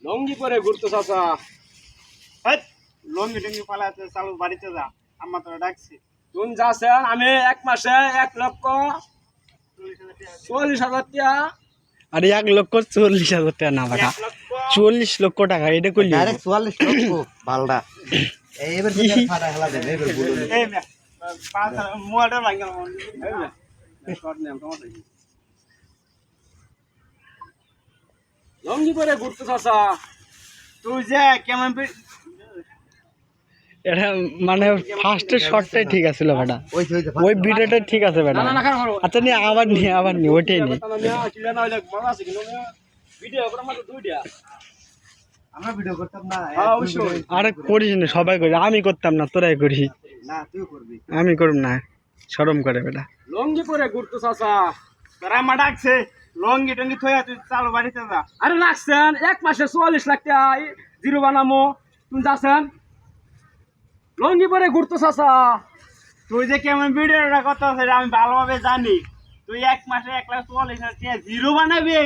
লঙ্গি পরে ঘুরতো চাচা। হেৎ, লঙ্গি টঙ্গি পালাতে চালু বাড়িতে যা, আম্মা তোরা ডাকছি। তুমি যাচ্ছেন, আমি 1 মাসে 1,40,000 টাকা। আরে 1,40,000 টাকা না বেটা, 40 লক্ষ টাকা। এটা করলি ডাইরেক্ট 44 লক্ষ বালডা এইবার কি ফাটা খেলা দেন এইবার বলুন এই মিয়া, পাঁচ মুয়াটা ভাঙা লঙ্গি পরে ঘুরতো চাচা। তুই যে কেমন এটা মানে ফার্স্টের শটটাই ঠিক আছিল বেটা, ওই ওই ভিডিওটা ঠিক আছে বেটা। না না খারাপ হলো। আচ্ছা নিয়ে আবার নিয়ে ওইটাই নি। ভিডিও করে মাত্র 2টা। আমরা ভিডিও করতাম না হ্যাঁ, অবশ্যই। আরে করিস না, সবাই করি, আমি করতাম না, তোরাই করিস। না তুই করবি আমি করব না, শরম করে বেটা। লঙ্গি পরে ঘুরতো চাচা। তোরা আম্মা ডাকছে, লঙ্গি টঙ্গি থইয়া তুই চালু বাড়িতে যা। আরে রাখছেন 1 মাসে 44 লাখ টাকা জিরো বানামো, তুমি যাচ্ছেন লঙ্গি পরে ঘুরতো চাচা। তুই যে কেমন ভিডিওটা করতে সেটা আমি ভালোভাবে জানি। তুই 1 মাসে 1,44,000 টাকা জিরো বানাবি।